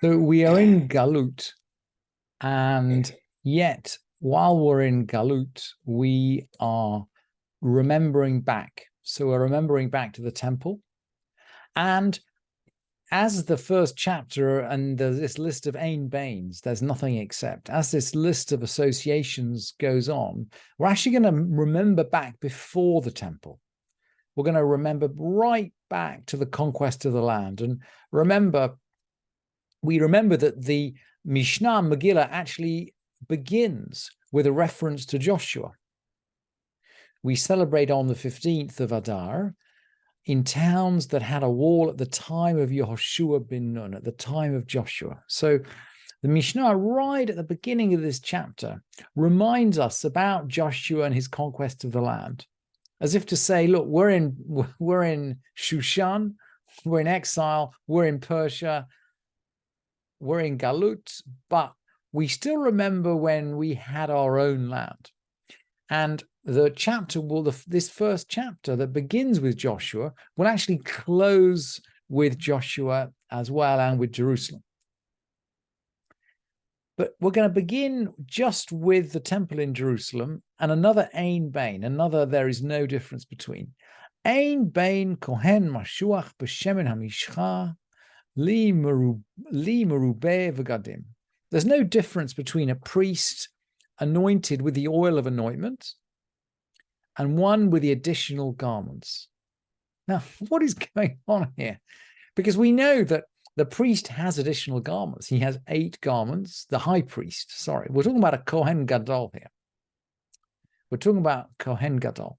So we are in Galut, and yet while we're in Galut, we are remembering back. So we're remembering back to the temple. And as the first chapter, and there's this list of Ain Bains, there's nothing except, as this list of associations goes on, we're actually going to remember back before the temple. We're going to remember right back to the conquest of the land. And we remember that the Mishnah Megillah actually begins with a reference to Joshua. We celebrate on the 15th of Adar in towns that had a wall at the time of Yehoshua bin Nun, at the time of Joshua. So the Mishnah, right at the beginning of this chapter, reminds us about Joshua and his conquest of the land, as if to say, look, we're in Shushan, we're in exile, we're in Persia, we're in Galut, but we still remember when we had our own land. And the chapter this first chapter that begins with Joshua will actually close with Joshua as well, and with Jerusalem. But we're going to begin just with the temple in Jerusalem and another Ein Bain, there is no difference between. Ein Bain Kohen Mashuach B'Shemen HaMishcha Li Merube V'Gadim. There's no difference between a priest anointed with the oil of anointment and one with the additional garments. Now, what is going on here? Because we know that the priest has additional garments. He has 8 garments. The high priest, sorry, we're talking about a Kohen Gadol here. We're talking about Kohen Gadol.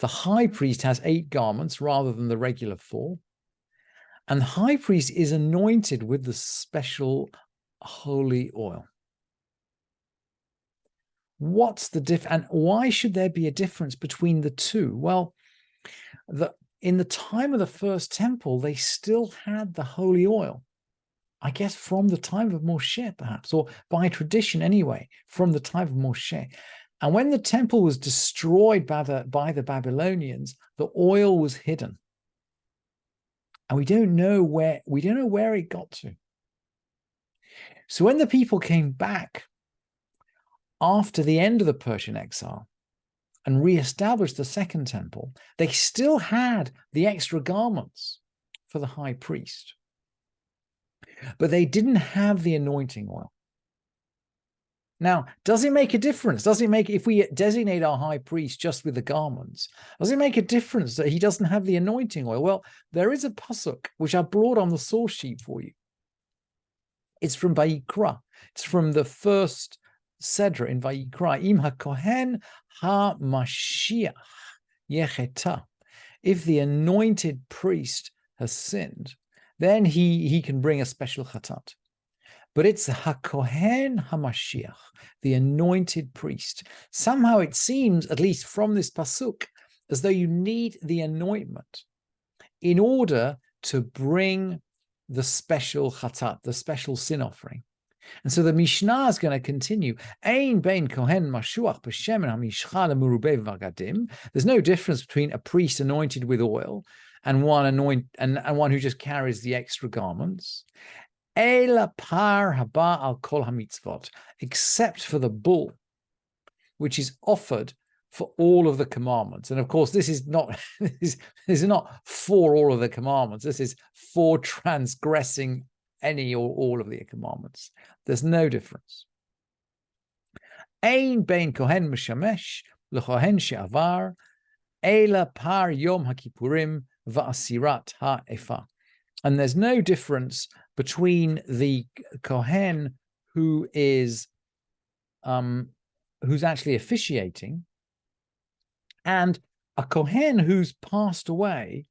The high priest has 8 garments rather than the regular 4. And the high priest is anointed with the special holy oil. What's the difference? And why should there be a difference between the two? Well, in the time of the first temple, they still had the holy oil. I guess from the time of Moshe, perhaps, or by tradition anyway, from the time of Moshe. And when the temple was destroyed by the Babylonians, the oil was hidden. And we don't know where it got to. So when the people came back after the end of the Persian exile and reestablished the second temple, they still had the extra garments for the high priest. But they didn't have the anointing oil. Now, does it make a difference? If we designate our high priest just with the garments, does it make a difference that he doesn't have the anointing oil? Well, there is a pasuk which I brought on the source sheet for you. It's from Vayikra. It's from the first Sedra in Vayikra. Im ha-kohen ha-mashiach yecheta. If the anointed priest has sinned, then he can bring a special chatat. But it's ha-kohen ha-mashiach, the anointed priest. Somehow it seems, at least from this pasuk, as though you need the anointment in order to bring the special chatat, the special sin offering. And so the Mishnah is going to continue. Ein bein kohen mashuach b'shemen hamishcha lemurubeh v'agadim. There's no difference between a priest anointed with oil and one who just carries the extra garments. Ela par haba al kol hamitzvot, except for the bull, which is offered for all of the commandments. And of course, this is not for all of the commandments. This is for transgressing any or all of the commandments. There's no difference. Ein bein kohen mishamesh lekohen she'avar ela par yom haKippurim va'asirat ha'efa. And there's no difference between the kohen who's actually officiating and a kohen who's passed away,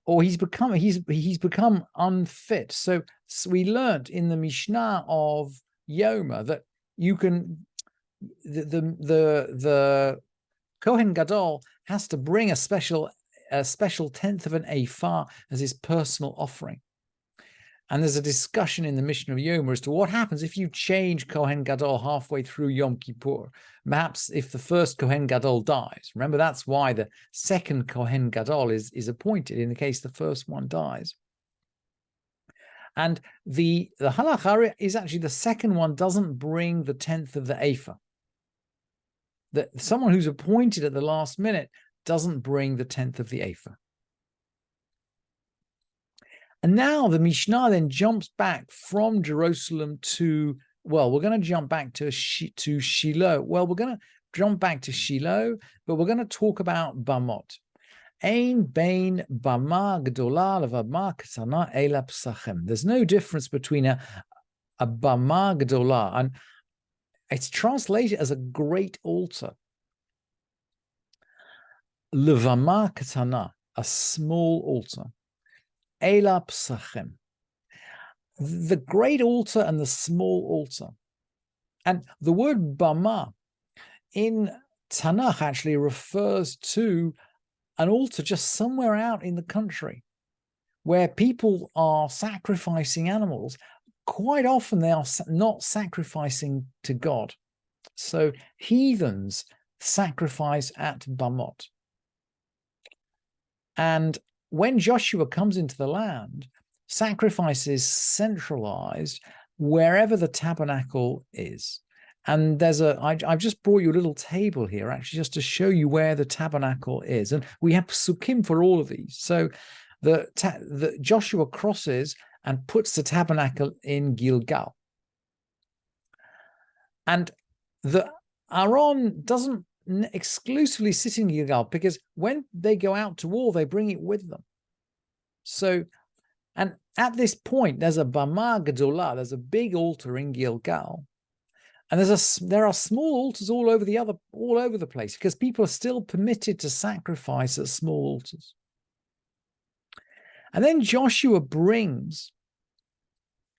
or he's become unfit. So we learned in the Mishnah of Yoma that you can the Kohen Gadol has to bring a special tenth of an ephah as his personal offering. And there's a discussion in the Mishnah of Yoma as to what happens if you change Kohen Gadol halfway through Yom Kippur. Perhaps if the first Kohen Gadol dies. Remember, that's why the second Kohen Gadol is appointed in the case the first one dies. And the halacha is actually the second one doesn't bring the 10th of the ephah. That someone who's appointed at the last minute doesn't bring the 10th of the ephah. And now the Mishnah then jumps back from Jerusalem to, well, we're going to jump back to Shiloh. Well, we're going to jump back to Shiloh, but we're going to talk about Bamot. Ein bein bama gdola levama katana ela psachem. There's no difference between a bama gdola, and it's translated as a great altar. Levama katana, a small altar. Ela psachem. The great altar and the small altar. And the word bama in Tanakh actually refers to an altar just somewhere out in the country where people are sacrificing animals. Quite often they are not sacrificing to God. So heathens sacrifice at Bamot. And when Joshua comes into the land, sacrifice is centralized wherever the tabernacle is. And I've just brought you a little table here, actually, just to show you where the tabernacle is. And we have psukim for all of these. So the Joshua crosses and puts the tabernacle in Gilgal. And the Aaron doesn't exclusively sit in Gilgal, because when they go out to war, they bring it with them. So, and at this point, there's a Bama Gedolah, there's a big altar in Gilgal. And there are small altars all over the place, because people are still permitted to sacrifice at small altars. And then Joshua brings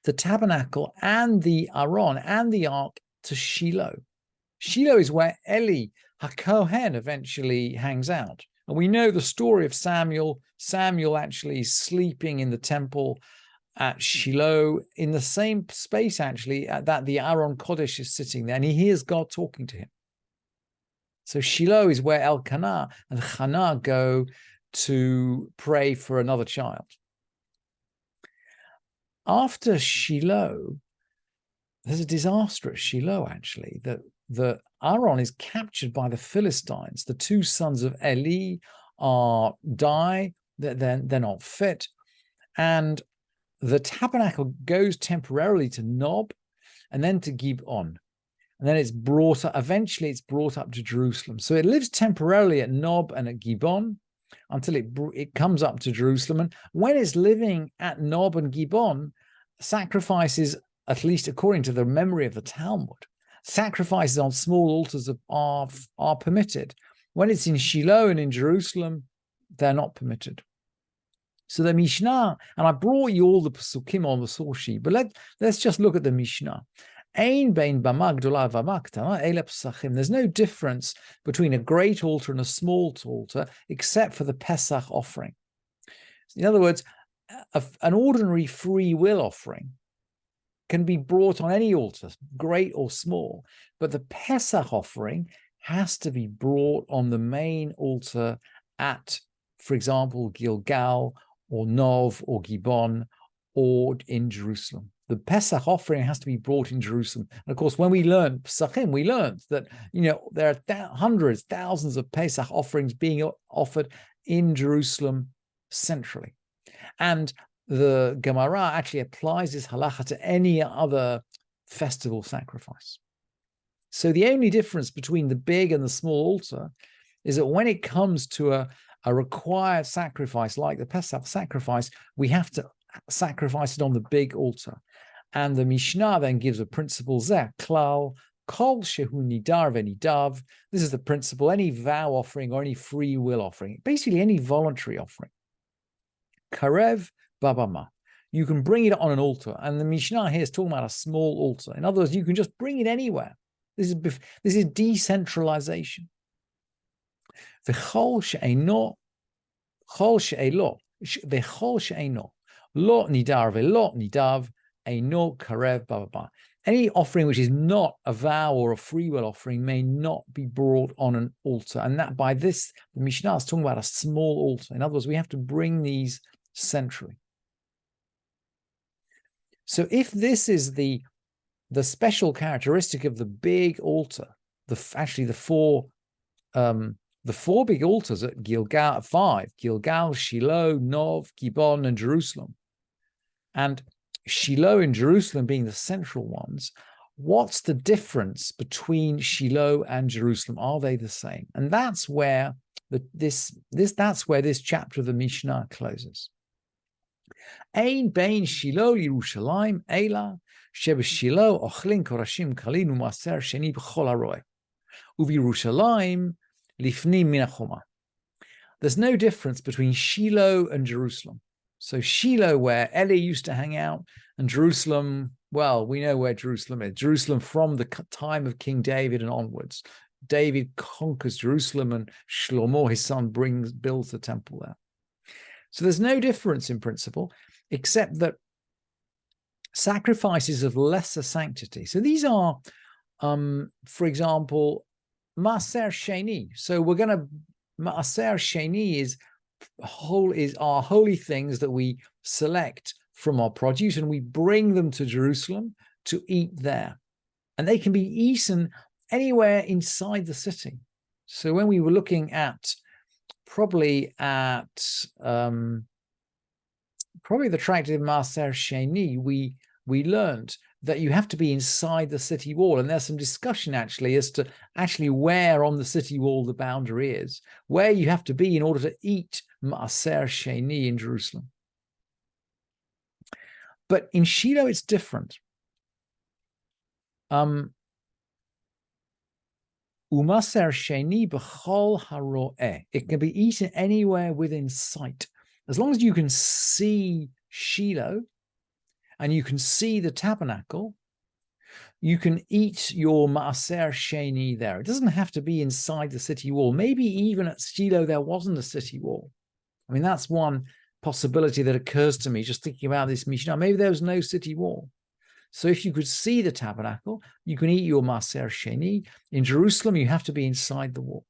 the tabernacle and the Aaron and the ark to Shiloh. Shiloh is where Eli HaKohen eventually hangs out. And we know the story of Samuel actually sleeping in the temple at Shiloh, in the same space actually that the Aaron Kodesh is sitting there, and he hears God talking to him. So Shiloh is where Elkanah and Hannah go to pray for another child. After Shiloh, there's a disaster at Shiloh actually. The Aaron is captured by the Philistines. The two sons of Eli die. They're not fit, and the tabernacle goes temporarily to Nob and then to Gibeon. And then eventually it's brought up to Jerusalem. So it lives temporarily at Nob and at Gibeon until it comes up to Jerusalem. And when it's living at Nob and Gibeon, sacrifices, at least according to the memory of the Talmud, sacrifices on small altars are permitted. When it's in Shiloh and in Jerusalem, they're not permitted. So the Mishnah, and I brought you all the psukim on the source sheet, but let's just look at the Mishnah. Ein bein bama gdola v'bama katana ela psachim. There's no difference between a great altar and a small altar except for the Pesach offering. In other words, an ordinary free will offering can be brought on any altar, great or small, but the Pesach offering has to be brought on the main altar at, for example, Gilgal or Nov or Gibeon or in Jerusalem. The Pesach offering has to be brought in Jerusalem. And of course, when we learned Pesachim, we learned that, there are hundreds, thousands of Pesach offerings being offered in Jerusalem centrally. And the Gemara actually applies this halacha to any other festival sacrifice. So the only difference between the big and the small altar is that when it comes to a required sacrifice like the Pesach sacrifice, we have to sacrifice it on the big altar. And the Mishnah then gives a principle, Zeh klal kol shehu nidar v'nidav. This is the principle: any vow offering or any free will offering, basically any voluntary offering. Karev babama. You can bring it on an altar. And the Mishnah here is talking about a small altar. In other words, you can just bring it anywhere. This is decentralization. V'chol she'eino, chol she'elo, v'chol she'eino, lo nidar ve'lo nidav, eino karev bababa. Any offering which is not a vow or a free will offering may not be brought on an altar. And that by this, the Mishnah is talking about a small altar. In other words, we have to bring these centrally. So if this is the special characteristic of the big altar, the four big altars at Gilgal, 5, Gilgal, Shiloh, Nov, Gibeon, and Jerusalem, and Shiloh and Jerusalem being the central ones, what's the difference between Shiloh and Jerusalem? Are they the same? And that's where that's where this chapter of the Mishnah closes. Ein bein Shiloh Yerushalayim Ela sheb'Shiloh ochlin korashim kalin u'maser sheni b'chol haroeh u'v'Yerushalayim lifnim min hachoma. There's no difference between Shiloh and Jerusalem. So Shiloh, where Eli used to hang out, and Jerusalem, well, we know where Jerusalem is. Jerusalem from the time of King David and onwards. David conquers Jerusalem, and Shlomo, his son, builds the temple there. So there's no difference in principle, except that sacrifices of lesser sanctity. So these are, for example, Maaser Sheni. So we're going to, Maaser Sheni is our holy things that we select from our produce, and we bring them to Jerusalem to eat there. And they can be eaten anywhere inside the city. So when we were looking at probably the tractate of Maaser Sheni, we learned that you have to be inside the city wall. And there's some discussion actually as to where on the city wall the boundary is, where you have to be in order to eat Maaser Sheni in Jerusalem. But in Shiloh, it's different. Umaser Sheni b'chol haroeh. It can be eaten anywhere within sight. As long as you can see Shiloh and you can see the tabernacle, you can eat your Maaser Sheni there. It doesn't have to be inside the city wall. Maybe even at Shiloh there wasn't a city wall. I mean, that's one possibility that occurs to me just thinking about this Mishnah. Maybe there was no city wall. So if you could see the tabernacle, you can eat your Maaser Sheni. In Jerusalem, you have to be inside the wall.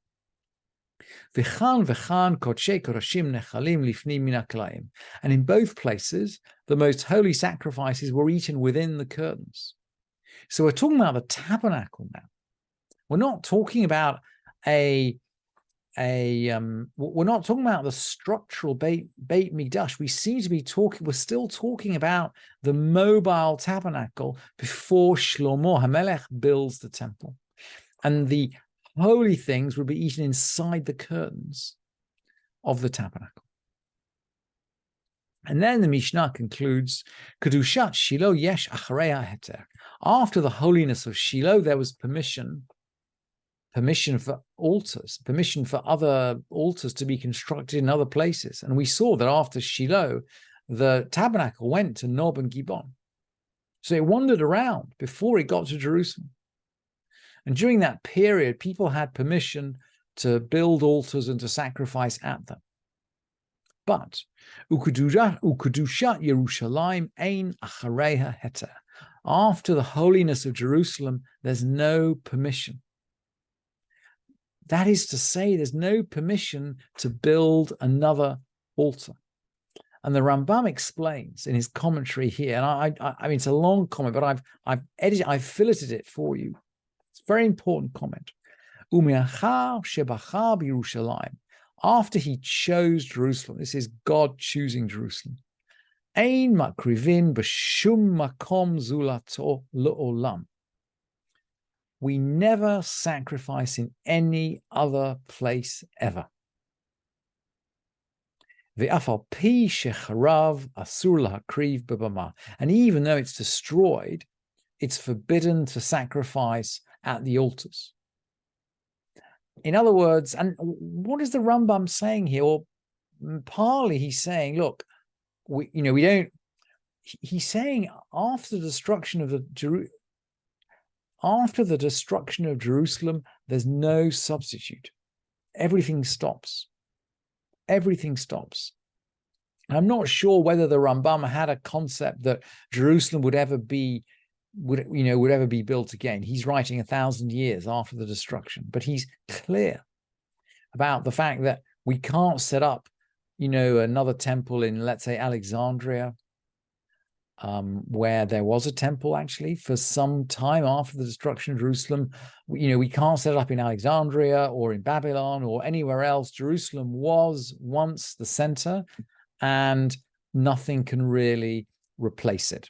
And in both places, the most holy sacrifices were eaten within the curtains. So we're talking about the tabernacle now. We're not talking about we're not talking about the structural Beit Mikdash. We're still talking about the mobile tabernacle before Shlomo HaMelech builds the temple. And the holy things would be eaten inside the curtains of the tabernacle. And then the Mishnah concludes, Kedushat Shiloh yesh acharei heter. After the holiness of Shiloh, there was permission for altars, permission for other altars to be constructed in other places. And we saw that after Shiloh, the tabernacle went to Nob and Gibeon. So it wandered around before it got to Jerusalem. And during that period, people had permission to build altars and to sacrifice at them. But Ukudushat Yerushalayim ein achareha heter. After the holiness of Jerusalem, there's no permission. That is to say, there's no permission to build another altar. And the Rambam explains in his commentary here, and I mean, it's a long comment, but I've filleted it for you. It's a very important comment. U'me'achar shebachar b'Yerushalayim. After he chose Jerusalem, this is God choosing Jerusalem. Ein makrivin b'shum makom zulato le'olam. We never sacrifice in any other place ever. Ve'afal pi shecharav asur lahakriv b'bama. And even though it's destroyed, it's forbidden to sacrifice at the altars. In other words, and what is the Rambam saying here? Well, partly he's saying, look, we don't. He's saying after the destruction of Jerusalem, there's no substitute. Everything stops. Everything stops. And I'm not sure whether the Rambam had a concept that Jerusalem would ever be built again. He's writing 1,000 years after the destruction, but he's clear about the fact that we can't set up, another temple in, let's say, Alexandria, where there was a temple actually for some time after the destruction of Jerusalem. We can't set it up in Alexandria or in Babylon or anywhere else. Jerusalem was once the center, and nothing can really replace it.